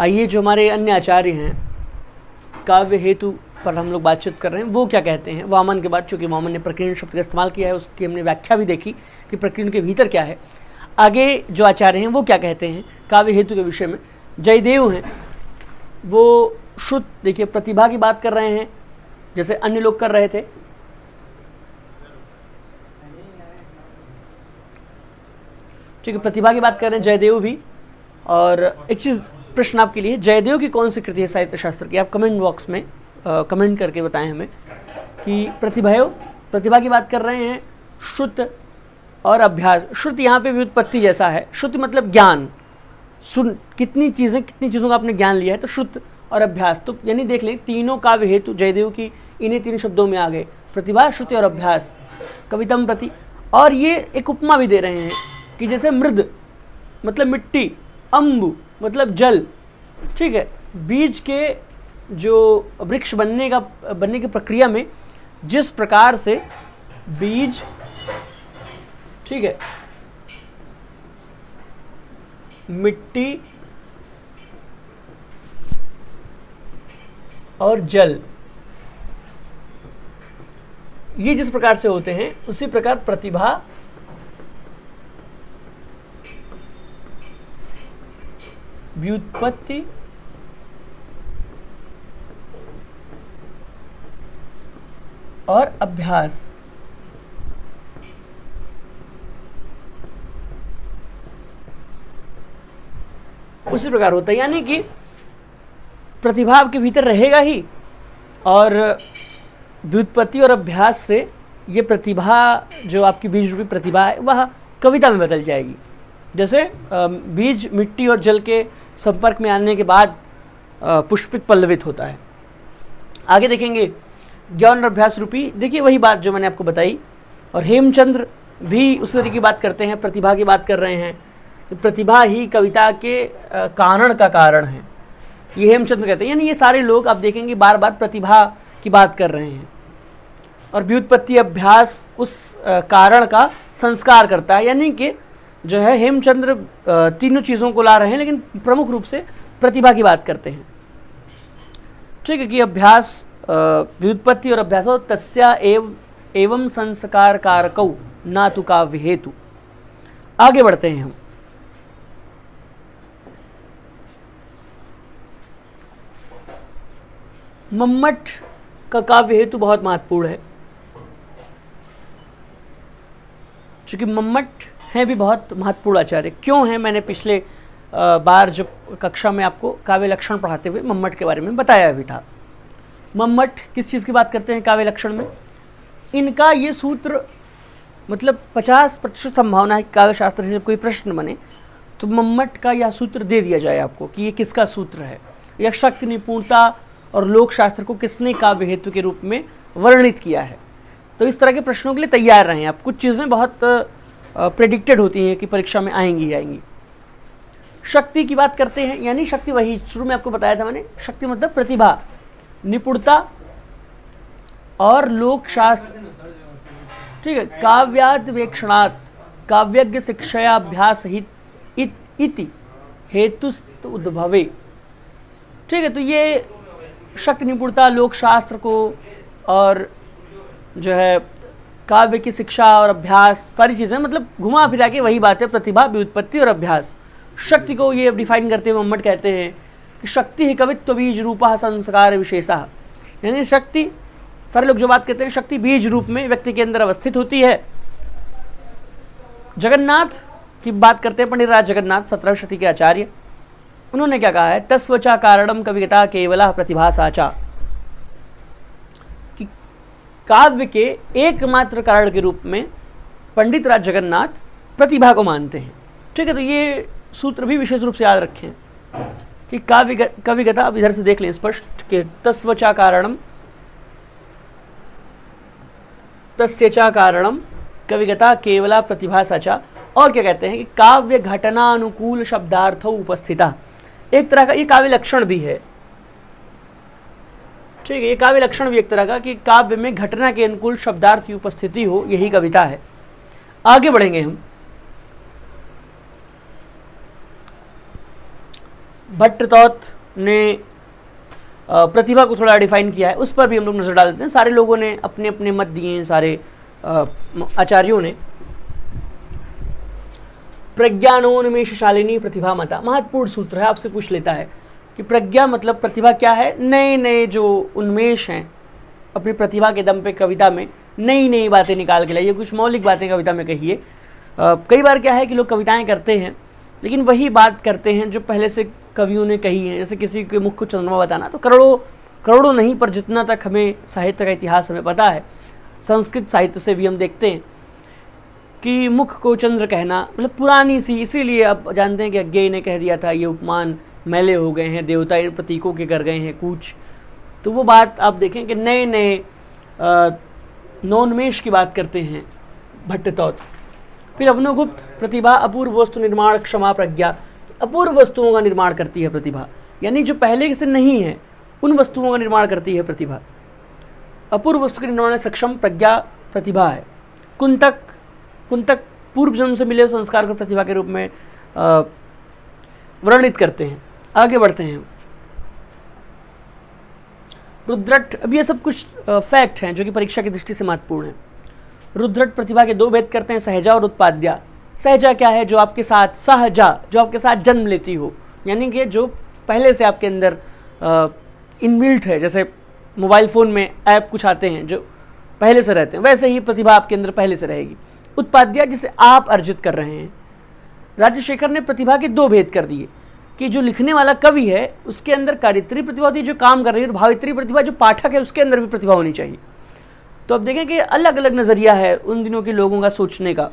आइए, जो हमारे अन्य आचार्य हैं, काव्य हेतु पर हम लोग बातचीत कर रहे हैं, वो क्या कहते हैं वामन के बाद। चूँकि वामन ने प्रकीर्ण शब्द का इस्तेमाल किया है, उसकी हमने व्याख्या भी देखी कि प्रकीर्ण के भीतर क्या है। आगे जो आचार्य हैं वो क्या कहते हैं काव्य हेतु के विषय में। जयदेव हैं, वो शुद्ध, देखिए, प्रतिभा की बात कर रहे हैं जैसे अन्य लोग कर रहे थे। ठीक है, प्रतिभा की बात कर रहे हैं जयदेव भी। और एक चीज़, प्रश्न आपके लिए, जयदेव की कौन सी कृति है साहित्य शास्त्र की? आप कमेंट बॉक्स में कमेंट करके बताएं हमें कि प्रतिभा की बात कर रहे हैं। श्रुत और अभ्यास, श्रुत यहाँ पे व्युत्पत्ति जैसा है। श्रुति मतलब ज्ञान, सुन, कितनी चीज़ों का आपने ज्ञान लिया है, तो श्रुत और अभ्यास। तो यानी देख लें, तीनों काव्य हेतु जयदेव की इन्हीं 3 शब्दों में आ गए, प्रतिभा, श्रुति और अभ्यास, कवितम प्रति। और ये एक उपमा भी दे रहे हैं कि जैसे मृद मतलब मिट्टी, अम्बु मतलब जल, ठीक है, बीज के जो वृक्ष बनने की प्रक्रिया में जिस प्रकार से बीज, ठीक है, मिट्टी और जल, ये जिस प्रकार से होते हैं, उसी प्रकार प्रतिभा, व्युत्पत्ति और अभ्यास उसी प्रकार होता है। यानी कि प्रतिभा आपके भीतर रहेगा ही, और व्युत्पत्ति और अभ्यास से ये प्रतिभा, जो आपकी बीज रूपी प्रतिभा है, वह कविता में बदल जाएगी। जैसे बीज मिट्टी और जल के संपर्क में आने के बाद पुष्पित पल्लवित होता है। आगे देखेंगे ज्ञान और अभ्यास रूपी, देखिए वही बात जो मैंने आपको बताई। और हेमचंद्र भी उस तरीके की बात करते हैं, प्रतिभा की बात कर रहे हैं। प्रतिभा ही कविता के कारण का कारण है, ये हेमचंद्र कहते हैं। यानी ये सारे लोग आप देखेंगे बार बार प्रतिभा की बात कर रहे हैं। और व्युत्पत्ति अभ्यास उस कारण का संस्कार करता है। यानी कि जो है हेमचंद्र तीनों चीज़ों को ला रहे हैं, लेकिन प्रमुख रूप से प्रतिभा की बात करते हैं। ठीक है, कि अभ्यास, व्युत्पत्ति और अभ्यास हो तस्या एवं संस्कार कारकौ ना तु काव्य हेतु। आगे बढ़ते हैं हम। मम्मट का काव्य हेतु बहुत महत्वपूर्ण है, चूंकि मम्मट हैं भी बहुत महत्वपूर्ण आचार्य। क्यों हैं, मैंने पिछले बार जो कक्षा में आपको काव्य लक्षण पढ़ाते हुए मम्मट के बारे में बताया भी था। मम्मट किस चीज़ की बात करते हैं काव्य लक्षण में? इनका ये सूत्र, मतलब 50% संभावना है कि काव्य शास्त्र से जब कोई प्रश्न बने तो मम्मट का यह सूत्र दे दिया जाए आपको कि ये किसका सूत्र है, या शक्ति, निपुणता और लोक शास्त्र को किसने काव्य हेतु के रूप में वर्णित किया है। तो इस तरह के प्रश्नों के लिए तैयार रहें आप। कुछ चीज़ें बहुत प्रेडिक्टेड होती हैं कि परीक्षा में आएंगी ही आएंगी। शक्ति की बात करते हैं, यानी शक्ति वही शुरू में आपको बताया था मैंने, शक्ति मतलब प्रतिभा, निपुणता और लोक शास्त्र। ठीक है, काव्याद वेक्षणात् काव्यज्ञ शिक्षाभ्यास इति हेतुस्त उद्भवे। ठीक है, तो ये शक्ति, निपुणता, लोक शास्त्र को और जो है काव्य की शिक्षा और अभ्यास, सारी चीज़ें, मतलब घुमा फिरा के वही बात है, प्रतिभा, व्युत्पत्ति और अभ्यास। शक्ति को ये डिफाइन करते हुए मम्मट कहते हैं कि शक्ति ही कवित्व बीज रूपा संस्कार विशेषा। यानी शक्ति, सारे लोग जो बात कहते हैं, शक्ति बीज रूप में व्यक्ति के अंदर अवस्थित होती है। जगन्नाथ की बात करते हैं, पंडित राज जगन्नाथ 17वीं शती के आचार्य, उन्होंने क्या कहा है? तस्वचा कारणम कविता केवला प्रतिभा साचा, कि काव्य के एकमात्र कारण के रूप में पंडित राज जगन्नाथ प्रतिभा को मानते हैं। ठीक है, तो ये सूत्र भी विशेष रूप से याद रखें कि कविगता, अब इधर से देख लें स्पष्ट कि तस्वचा कारणम, तस्यचा कारणम कविगता केवला प्रतिभा साचा। और क्या कहते हैं कि काव्य घटनानुकूल शब्दार्थो उपस्थिता, एक तरह का ये काव्य लक्षण भी है। ठीक है, ये काव्य लक्षण भी एक तरह का कि काव्य में घटना के अनुकूल शब्दार्थ की उपस्थिति हो, यही कविता है। आगे बढ़ेंगे हम। भट्टतौत ने प्रतिभा को थोड़ा डिफाइन किया है, उस पर भी हम लोग नज़र डालते हैं। सारे लोगों ने अपने अपने मत दिए हैं, सारे आचार्यों ने। प्रज्ञानोन्मेषशालिनी प्रतिभा मता, महत्वपूर्ण सूत्र है, आपसे पूछ लेता है कि प्रज्ञा मतलब प्रतिभा क्या है। नए नए जो उन्मेष हैं, अपनी प्रतिभा के दम पे कविता में नई नई बातें निकाल के लाइए, कुछ मौलिक बातें कविता में कहिए। कई बार क्या है कि लोग कविताएं करते हैं लेकिन वही बात करते हैं जो पहले से कवियों ने कही है। जैसे किसी के मुख को चंद्रमा बताना, तो करोड़ों नहीं, पर जितना तक हमें साहित्य का इतिहास हमें पता है, संस्कृत साहित्य से भी हम देखते हैं कि मुख को चंद्र कहना मतलब पुरानी सी, इसीलिए अब जानते हैं कि अज्ञेय ने कह दिया था ये उपमान मैले हो गए हैं, देवता इन प्रतीकों के कर गए हैं कूच। तो वो बात आप देखें कि नए नए नवोन्मेष की बात करते हैं भट्टतौत। फिर अवनोगुप्त, प्रतिभा अपूर्व वस्तु निर्माण क्षमा प्रज्ञा, अपूर्व वस्तुओं का निर्माण करती है प्रतिभा, यानी जो पहले से नहीं है उन वस्तुओं का निर्माण करती है प्रतिभा। अपूर्व वस्तु के निर्माण में सक्षम प्रज्ञा प्रतिभा है। कुंतक पूर्व जन्म से मिले संस्कार को प्रतिभा के रूप में वर्णित करते हैं। आगे बढ़ते हैं। रुद्रट, अब ये सब कुछ फैक्ट हैं जो कि परीक्षा की दृष्टि से महत्वपूर्ण है। रुद्रट प्रतिभा के दो भेद करते हैं, सहजा और उत्पाद्या। सहजा क्या है? जो आपके साथ, सहजा जो आपके साथ जन्म लेती हो, यानी कि जो पहले से आपके अंदर इनबिल्ट है। जैसे मोबाइल फ़ोन में ऐप कुछ आते हैं जो पहले से रहते हैं, वैसे ही प्रतिभा आपके अंदर पहले से रहेगी। उत्पाद्या जिसे आप अर्जित कर रहे हैं। राजशेखर ने प्रतिभा के दो भेद कर दिए कि जो लिखने वाला कवि है उसके अंदर कार्यत्री प्रतिभा होती है जो काम कर रही है, और भावित्री प्रतिभा जो पाठक है उसके अंदर भी प्रतिभा होनी चाहिए। तो अब देखें कि अलग अलग नज़रिया है उन दिनों के लोगों का सोचने का।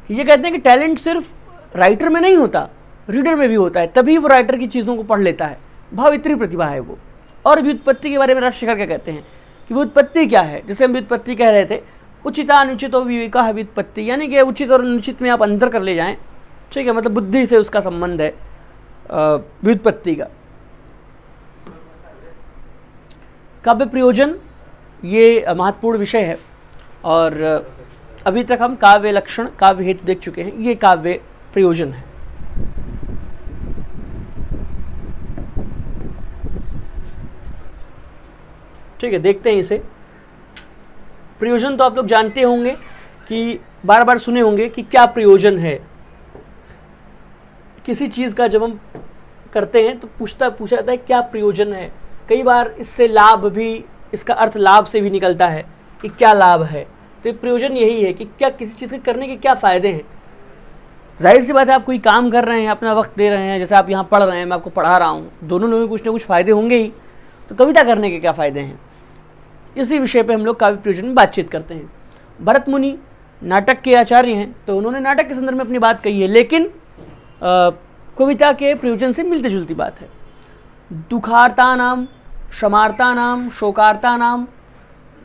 ये कहते हैं कि टैलेंट सिर्फ राइटर में नहीं होता, रीडर में भी होता है, तभी वो राइटर की चीज़ों को पढ़ लेता है। भावित्री प्रतिभा है वो। और व्युत्पत्ति के बारे में राजशेखर क्या कहते हैं कि व्युत्पत्ति क्या है? जैसे हम व्युत्पत्ति कह रहे थे, उचिता अनुचित और विवेका है व्युत्पत्ति, यानी कि उचित और अनुचित में आप अंतर कर ले जाएं, ठीक है, मतलब बुद्धि से उसका संबंध है व्युत्पत्ति का। काव्य प्रयोजन ये महत्वपूर्ण विषय है, और अभी तक हम काव्य लक्षण, काव्य हेतु देख चुके हैं। ये काव्य प्रयोजन है। ठीक है, देखते हैं इसे। प्रयोजन तो आप लोग जानते होंगे कि बार बार सुने होंगे कि क्या प्रयोजन है। किसी चीज़ का जब हम करते हैं तो पूछा जाता है क्या प्रयोजन है। कई बार इससे लाभ भी, इसका अर्थ लाभ से भी निकलता है कि क्या लाभ है। तो ये प्रयोजन यही है कि क्या किसी चीज़ के करने के क्या फ़ायदे हैं। जाहिर सी बात है, आप कोई काम कर रहे हैं, अपना वक्त दे रहे हैं, जैसे आप यहाँ पढ़ रहे हैं, मैं आपको पढ़ा रहा हूँ, दोनों में कुछ ना कुछ फ़ायदे होंगे ही। तो कविता करने के क्या फ़ायदे हैं, इसी विषय पे हम लोग काव्य प्रयोजन में बातचीत करते हैं। भरत मुनि नाटक के आचार्य हैं, तो उन्होंने नाटक के संदर्भ में अपनी बात कही है, लेकिन कविता के प्रयोजन से मिलती जुलती बात है। दुखार्ता नाम, क्षमार्ता नाम, शोकार्ता नाम,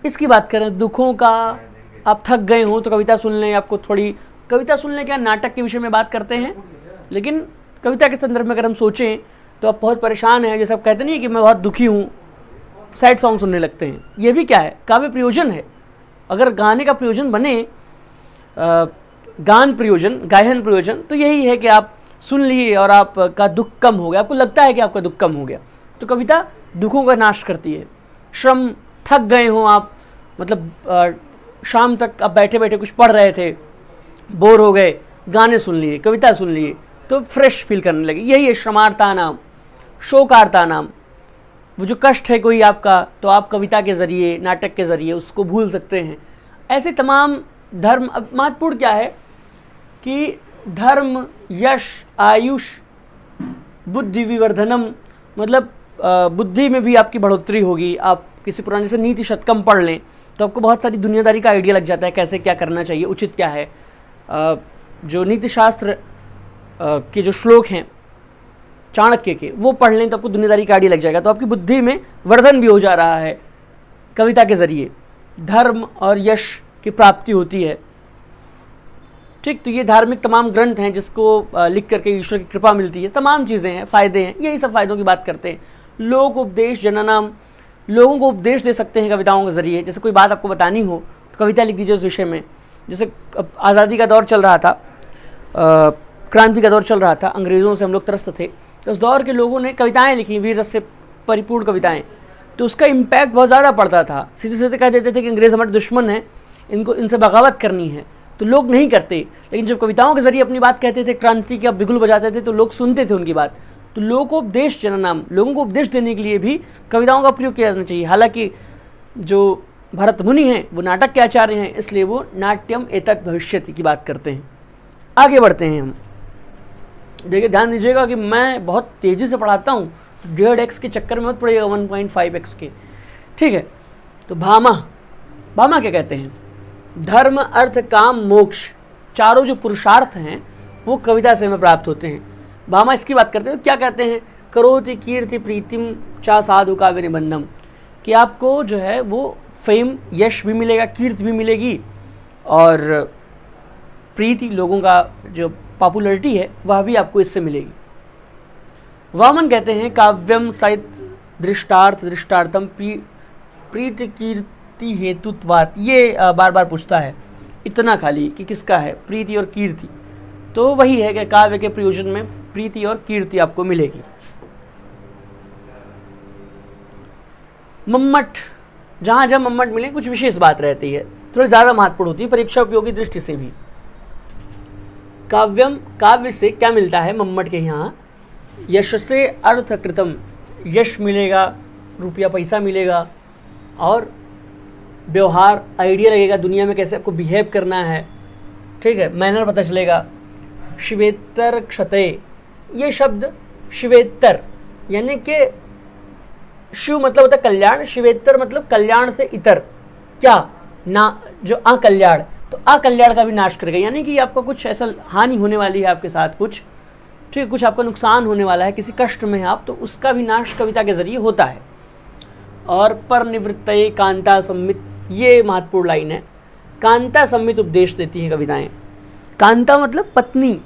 इसकी बात करें, दुखों का, आप थक गए हो तो कविता सुन लें, आपको थोड़ी कविता सुन लें, क्या नाटक के विषय में बात करते हैं, लेकिन कविता के संदर्भ में अगर हम सोचें तो आप बहुत परेशान हैं, जैसे आप कहते नहीं कि मैं बहुत दुखी हूँ, सैड सॉन्ग सुनने लगते हैं। ये भी क्या है? काव्य प्रयोजन है। अगर गाने का प्रयोजन बने, गान प्रयोजन, गायन प्रयोजन, तो यही है कि आप सुन लिए और आपका दुख कम हो गया, आपको लगता है कि आपका दुख कम हो गया। तो कविता दुखों का नाश करती है। श्रम, थक गए हों आप, मतलब शाम तक आप बैठे बैठे कुछ पढ़ रहे थे, बोर हो गए, गाने सुन लिए, कविता सुन लिए, तो फ्रेश फील करने लगे। यही है श्रमार्ता नाम। शोकार्ता नाम, वो जो कष्ट है कोई आपका, तो आप कविता के ज़रिए, नाटक के ज़रिए उसको भूल सकते हैं। ऐसे तमाम धर्म। अब महत्वपूर्ण क्या है कि धर्म, यश, आयुष, बुद्धि विवर्धनम, मतलब बुद्धि में भी आपकी बढ़ोतरी होगी। आप किसी पुराने से नीति शतकम पढ़ लें तो आपको बहुत सारी दुनियादारी का आइडिया लग जाता है, कैसे क्या करना चाहिए, उचित क्या है। जो नीति शास्त्र के जो श्लोक हैं चाणक्य के, वो पढ़ लें तो आपको दुनियादारी का आइडिया लग जाएगा। तो आपकी बुद्धि में वर्धन भी हो जा रहा है कविता के ज़रिए। धर्म और यश की प्राप्ति होती है। ठीक, तो ये धार्मिक तमाम ग्रंथ हैं जिसको लिख करके ईश्वर की कृपा मिलती है। तमाम चीज़ें हैं, फ़ायदे हैं, यही सब फ़ायदों की बात करते हैं। लोक उपदेश जननाम, लोगों को उपदेश दे सकते हैं कविताओं के ज़रिए। जैसे कोई बात आपको बतानी हो तो कविता लिख दीजिए उस विषय में। जैसे आज़ादी का दौर चल रहा था, क्रांति का दौर चल रहा था, अंग्रेज़ों से हम लोग त्रस्त थे, तो उस दौर के लोगों ने कविताएं लिखी, वीर रस से परिपूर्ण कविताएं, तो उसका इम्पैक्ट बहुत ज़्यादा पड़ता था। सीधे सीधे कह देते थे कि अंग्रेज़ हमारे दुश्मन हैं, इनसे बगावत करनी है, तो लोग नहीं करते। लेकिन जब कविताओं के जरिए अपनी बात कहते थे, क्रांति का बिगुल बजाते थे, तो लोग सुनते थे उनकी बात। तो लोगों को उपदेश जननाम, लोगों को उपदेश देने के लिए भी कविताओं का प्रयोग किया जाना चाहिए। हालांकि जो भरत मुनि हैं वो नाटक के आचार्य हैं, इसलिए वो नाट्यम एतत् भविष्यति की बात करते हैं। आगे बढ़ते हैं हम। देखिए ध्यान दीजिएगा कि मैं बहुत तेज़ी से पढ़ाता हूँ, तो 1.5x के चक्कर में मत पड़िएगा, 1.5x के, ठीक है। तो भामा क्या कहते हैं? धर्म अर्थ काम मोक्ष, चारों जो पुरुषार्थ हैं वो कविता से हमें प्राप्त होते हैं। भामा इसकी बात करते हैं। क्या कहते हैं? करोति कीर्ति प्रीतिम चा साधु काव्य निबंधम, कि आपको जो है वो फेम, यश भी मिलेगा, कीर्ति भी मिलेगी, और प्रीति, लोगों का जो पॉपुलैरिटी है वह भी आपको इससे मिलेगी। वामन कहते हैं काव्यम साहित दृष्टार्थ दृष्टार्थम प्रीति कीर्ति हेतुत्वात्। ये बार बार पूछता है इतना खाली कि किसका है, प्रीति और कीर्ति। तो वही है कि काव्य के प्रयोजन में प्रीति और कीर्ति आपको मिलेगी। मम्मट, जहाँ जब मम्मट मिले कुछ विशेष बात रहती है, थोड़ी ज़्यादा महत्वपूर्ण होती है परीक्षा उपयोगी दृष्टि से भी। काव्यम, काव्य से क्या मिलता है मम्मट के यहाँ? यश से अर्थ कृतम, यश मिलेगा, रुपया पैसा मिलेगा, और व्यवहार, आइडिया लगेगा दुनिया में कैसे आपको बिहेव करना है, ठीक है, मैनर पता चलेगा। शिवेतर क्षते, ये शब्द शिवेतर यानी कि शिव मतलब होता है कल्याण, शिवेतर मतलब कल्याण से इतर, क्या ना, जो अकल्याण, तो अकल्याण का भी नाश करेगा, यानी कि आपका कुछ ऐसा हानि होने वाली है आपके साथ, कुछ ठीक है, कुछ आपका नुकसान होने वाला है, किसी कष्ट में है आप, तो उसका भी नाश कविता के जरिए होता है। और पर निवृत्तये कांता सम्मित, ये महत्वपूर्ण लाइन है। कांता सम्मित उपदेश देती हैं कविताएं। कांता मतलब पत्नी,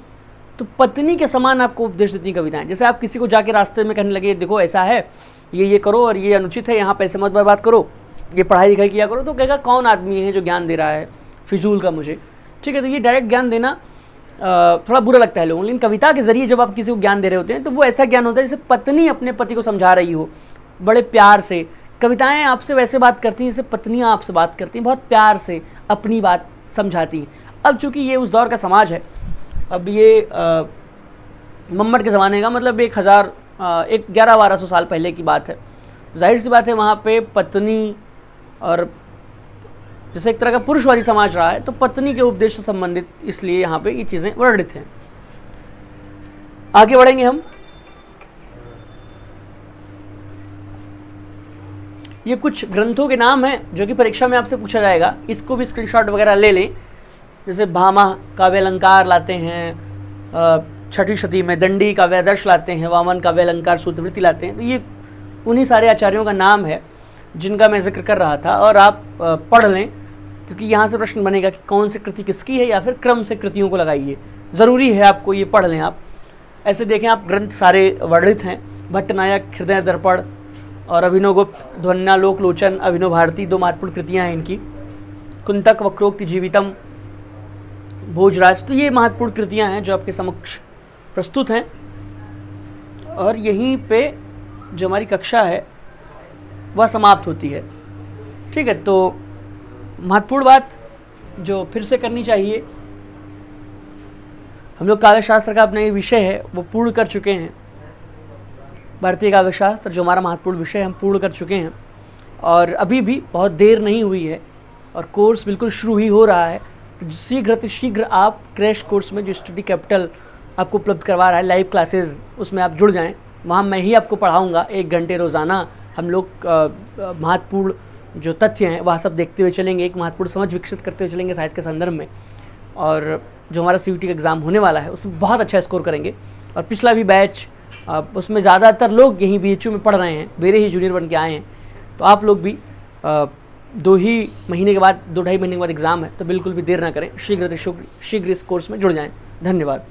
तो पत्नी के समान आपको उपदेश देती हैं कविताएं। जैसे आप किसी को जाके रास्ते में कहने लगे देखो ऐसा है, ये करो और ये अनुचित है, यहाँ पैसे मत बर्बाद करो, ये पढ़ाई लिखाई किया करो, तो कहेगा कौन आदमी है जो ज्ञान दे रहा है फिजूल का मुझे, ठीक है। तो ये डायरेक्ट ज्ञान देना थोड़ा बुरा लगता है लोगों को, लेकिन कविता के जरिए जब आप किसी को ज्ञान दे रहे होते हैं तो वो ऐसा ज्ञान होता है जैसे पत्नी अपने पति को समझा रही हो, बड़े प्यार से। कविताएं आपसे वैसे बात करती हैं जैसे पत्नियां आपसे बात करती हैं, बहुत प्यार से अपनी बात समझाती हैं। अब चूंकि ये उस दौर का समाज है, अब ये मम्मट के ज़माने का मतलब 1100-1200 साल पहले की बात है। जाहिर सी बात है वहाँ पे पत्नी, और जैसे एक तरह का पुरुषवादी समाज रहा है, तो पत्नी के उपदेश से संबंधित इसलिए यहाँ पे ये चीज़ें वर्णित हैं। आगे बढ़ेंगे हम। ये कुछ ग्रंथों के नाम हैं जो कि परीक्षा में आपसे पूछा जाएगा, इसको भी स्क्रीनशॉट वगैरह ले लें। जैसे भामा काव्य अलंकार लाते हैं, छठी शती में दंडी काव्य आदर्श लाते हैं, वामन काव्य अलंकार सूत्रवृत्ति लाते हैं। तो ये उन्हीं सारे आचार्यों का नाम है जिनका मैं जिक्र कर रहा था, और आप पढ़ लें, क्योंकि यहाँ से प्रश्न बनेगा कि कौन सी कृति किसकी है, या फिर क्रम से कृतियों को लगाइए। ज़रूरी है आपको ये पढ़ लें आप। ऐसे देखें आप, ग्रंथ सारे वर्णित हैं। भट्टनायक, हृदय दर्पण और अभिनवगुप्त, ध्वन्यालोक लोचन, अभिनव भारती, 2 महत्वपूर्ण कृतियाँ हैं इनकी। कुंतक, वक्रोक्ति जीवितम, भोजराज, तो ये महत्वपूर्ण कृतियाँ हैं जो आपके समक्ष प्रस्तुत हैं। और यहीं पे जो हमारी कक्षा है वह समाप्त होती है, ठीक है। तो महत्वपूर्ण बात जो फिर से करनी चाहिए, हम लोग काव्यशास्त्र का अपना ये विषय है वो पूर्ण कर चुके हैं। भारतीय काव्यशास्त्र जो हमारा महत्वपूर्ण विषय है हम पूर्ण कर चुके हैं, और अभी भी बहुत देर नहीं हुई है और कोर्स बिल्कुल शुरू ही हो रहा है। तो शीघ्र आप क्रैश कोर्स में जो स्टडी कैपिटल आपको उपलब्ध करवा रहा है, लाइव क्लासेस, उसमें आप जुड़ जाएं। वहाँ मैं ही आपको पढ़ाऊँगा 1 घंटे रोज़ाना। हम लोग महत्वपूर्ण जो तथ्य हैं वह सब देखते हुए चलेंगे, एक महत्वपूर्ण समझ विकसित करते हुए चलेंगे साहित्य के संदर्भ में, और जो हमारा CUET का एग्ज़ाम होने वाला है उसमें बहुत अच्छा स्कोर करेंगे। और पिछला भी बैच, उसमें ज़्यादातर लोग यहीं BHU में पढ़ रहे हैं, मेरे ही जूनियर बन के आए हैं। तो आप लोग भी 2 महीने के बाद, 2 ढाई महीने के बाद एग्ज़ाम है, तो बिल्कुल भी देर ना करें, शीघ्र इस कोर्स में जुड़ जाएँ। धन्यवाद।